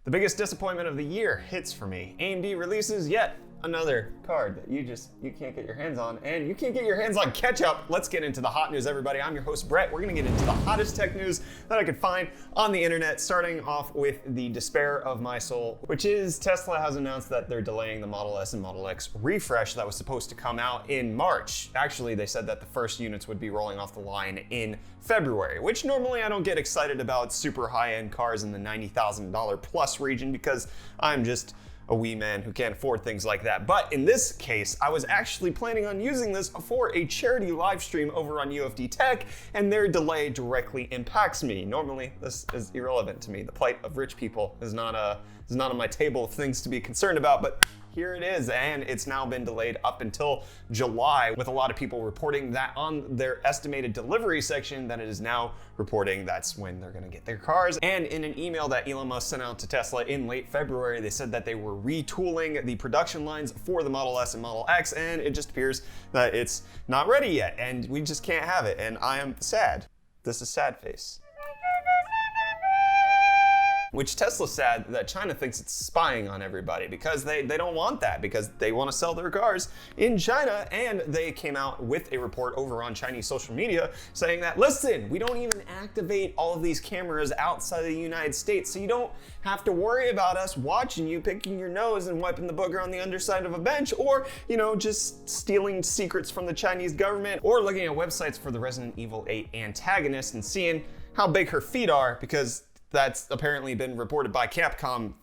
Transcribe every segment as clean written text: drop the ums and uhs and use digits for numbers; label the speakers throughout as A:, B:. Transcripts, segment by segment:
A: The biggest disappointment of the year hits for me. AMD releases yet another card that you can't get your hands on, and you can't get your hands on Ketchup. Let's get into the hot news, everybody. I'm your host, Brett. We're gonna get into the hottest tech news that I could find on the internet, starting off with the despair of my soul, which is Tesla has announced that they're delaying the Model S and Model X refresh that was supposed to come out in March. Actually, they said that the first units would be rolling off the line in February, which normally I don't get excited about super high-end cars in the $90,000 plus region because I'm just a wee man who can't afford things like that. But in this case, I was actually planning on using this for a charity live stream over on UFD Tech, and their delay directly impacts me. Normally, this is irrelevant to me. The plight of rich people is not on my table of things to be concerned about, but here it is, and it's now been delayed up until July, with a lot of people reporting that on their estimated delivery section that it is now reporting that's when they're gonna get their cars. And in an email that Elon Musk sent out to Tesla in late February, they said that they were retooling the production lines for the Model S and Model X, and it just appears that it's not ready yet, and we just can't have it, and I am sad. This is sad face. Which Tesla's sad that China thinks it's spying on everybody, because they don't want that, because they want to sell their cars in China. And they came out with a report over on Chinese social media saying that, listen, we don't even activate all of these cameras outside of the United States, so you don't have to worry about us watching you, picking your nose and wiping the booger on the underside of a bench, or, you know, just stealing secrets from the Chinese government, or looking at websites for the Resident Evil 8 antagonist and seeing how big her feet are, because that's apparently been reported by Capcom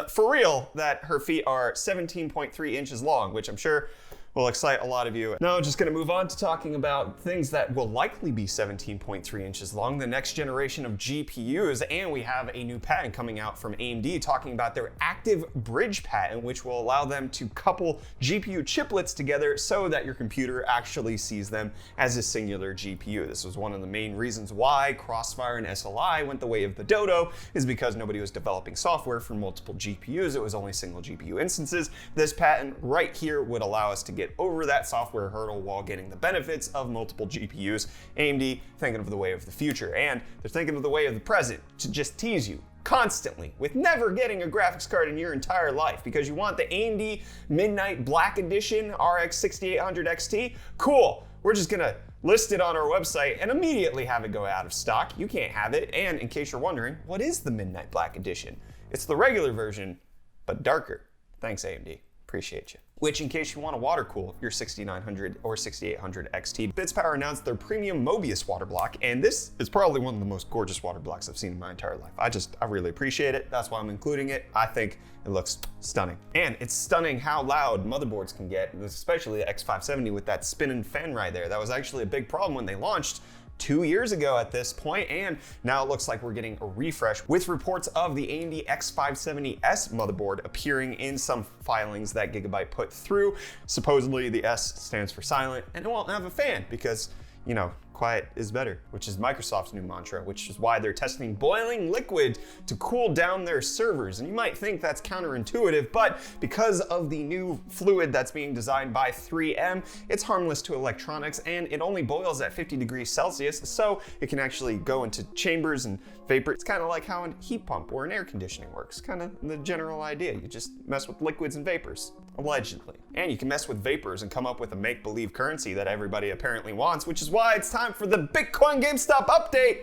A: for real that her feet are 17.3 inches long, which I'm sure will excite a lot of you. Now, just gonna move on to talking about things that will likely be 17.3 inches long, the next generation of GPUs, and we have a new patent coming out from AMD talking about their active bridge patent, which will allow them to couple GPU chiplets together so that your computer actually sees them as a singular GPU. This was one of the main reasons why Crossfire and SLI went the way of the Dodo, is because nobody was developing software for multiple GPUs. It was only single GPU instances. This patent right here would allow us to get over that software hurdle while getting the benefits of multiple GPUs. AMD thinking of the way of the future, and they're thinking of the way of the present to just tease you constantly with never getting a graphics card in your entire life because you want the AMD Midnight Black Edition RX 6800 XT. Cool, we're just gonna list it on our website and immediately have it go out of stock. You can't have it. And in case you're wondering, what is the Midnight Black Edition? It's the regular version, but darker. Thanks, AMD. Appreciate you. Which, in case you want to water cool your 6900 or 6800 XT, Bitspower announced their premium Mobius water block, and this is probably one of the most gorgeous water blocks I've seen in my entire life. I really appreciate it. That's why I'm including it. I think it looks stunning. And it's stunning how loud motherboards can get, especially the X570 with that spinning fan right there. That was actually a big problem when they launched 2 years ago at this point, and now it looks like we're getting a refresh with reports of the AMD X570S motherboard appearing in some filings that Gigabyte put through. Supposedly the S stands for silent, and it won't have a fan because, you know, quiet is better, which is Microsoft's new mantra, which is why they're testing boiling liquid to cool down their servers. And you might think that's counterintuitive, but because of the new fluid that's being designed by 3M, it's harmless to electronics, and it only boils at 50 degrees Celsius, so it can actually go into chambers and vapor. It's kind of like how a heat pump or an air conditioning works, kind of the general idea. You just mess with liquids and vapors, allegedly. And you can mess with vapors and come up with a make-believe currency that everybody apparently wants, which is why it's time for the Bitcoin GameStop update.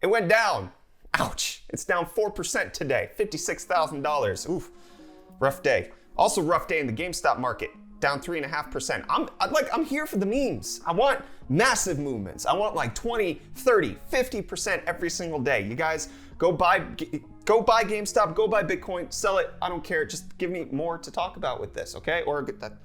A: It went down. Ouch. It's down 4% today, $56,000. Oof, rough day. Also rough day in the GameStop market, down 3.5%. I'm here for the memes. I want massive movements. I want like 20, 30, 50% every single day. You guys go buy GameStop, go buy Bitcoin, sell it. I don't care. Just give me more to talk about with this, okay? Or that I'm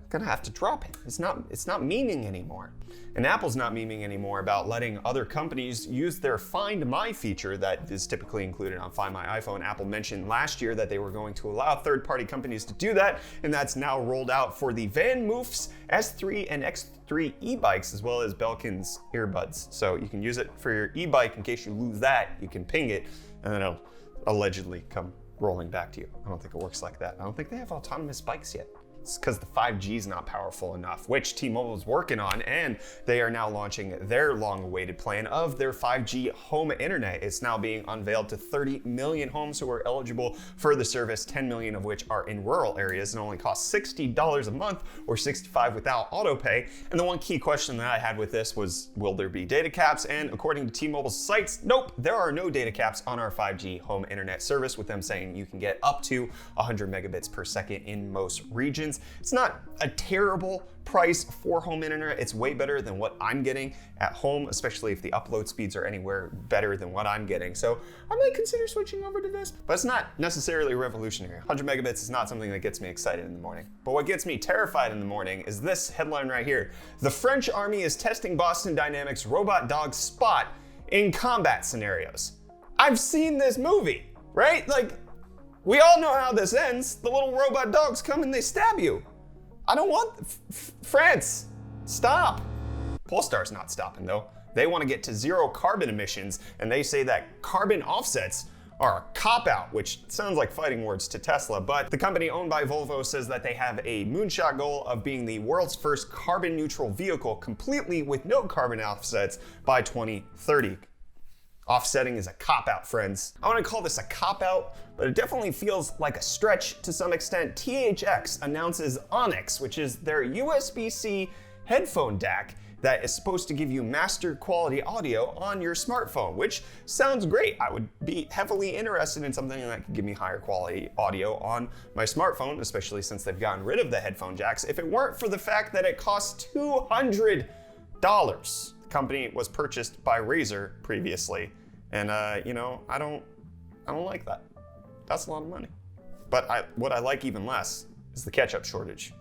A: gonna have to drop it. It's not memeing anymore. And Apple's not memeing anymore about letting other companies use their Find My feature that is typically included on Find My iPhone. Apple mentioned last year that they were going to allow third-party companies to do that, and that's now rolled out for the VanMoof's S3 and X3 e-bikes, as well as Belkin's earbuds. So you can use it for your e-bike in case you lose that. You can ping it, and then it'll allegedly come rolling back to you. I don't think it works like that. I don't think they have autonomous bikes yet. It's because the 5G is not powerful enough, which T-Mobile is working on, and they are now launching their long-awaited plan of their 5G home internet. It's now being unveiled to 30 million homes who are eligible for the service, 10 million of which are in rural areas and only cost $60 a month or $65 without auto pay. And the one key question that I had with this was, will there be data caps? And according to T-Mobile's sites, nope, there are no data caps on our 5G home internet service, with them saying you can get up to 100 megabits per second in most regions. It's not a terrible price for home internet. It's way better than what I'm getting at home, especially if the upload speeds are anywhere better than what I'm getting. So I might consider switching over to this, but it's not necessarily revolutionary. 100 megabits is not something that gets me excited in the morning. But what gets me terrified in the morning is this headline right here. The French army is testing Boston Dynamics robot dog Spot in combat scenarios. I've seen this movie, right? Like, we all know how this ends. The little robot dogs come and they stab you. I don't want France. Stop. Polestar's not stopping though. They want to get to zero carbon emissions, and they say that carbon offsets are a cop-out, which sounds like fighting words to Tesla, but the company owned by Volvo says that they have a moonshot goal of being the world's first carbon neutral vehicle completely with no carbon offsets by 2030. Offsetting is a cop-out, friends. I want to call this a cop-out, but it definitely feels like a stretch to some extent. THX announces Onyx, which is their USB-C headphone DAC that is supposed to give you master quality audio on your smartphone, which sounds great. I would be heavily interested in something that could give me higher quality audio on my smartphone, especially since they've gotten rid of the headphone jacks, if it weren't for the fact that it costs $200. The company was purchased by Razer previously, and you know, I don't like that. That's a lot of money. But what I like even less is the ketchup shortage.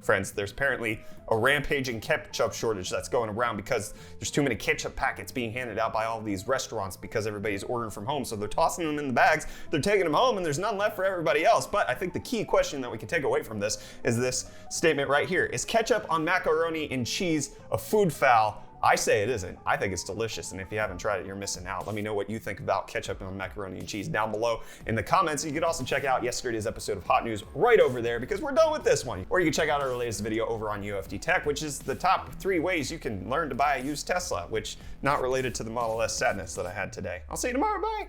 A: Friends, there's apparently a rampaging ketchup shortage that's going around because there's too many ketchup packets being handed out by all of these restaurants because everybody's ordering from home. So they're tossing them in the bags, they're taking them home, and there's none left for everybody else. But I think the key question that we can take away from this is this statement right here. Is ketchup on macaroni and cheese a food foul? I say it isn't. I think it's delicious, and if you haven't tried it, you're missing out. Let me know what you think about ketchup on macaroni and cheese down below in the comments. You could also check out yesterday's episode of Hot News right over there because we're done with this one. Or you can check out our latest video over on UFD Tech, which is the top 3 ways you can learn to buy a used Tesla, which not related to the Model S sadness that I had today. I'll see you tomorrow. Bye.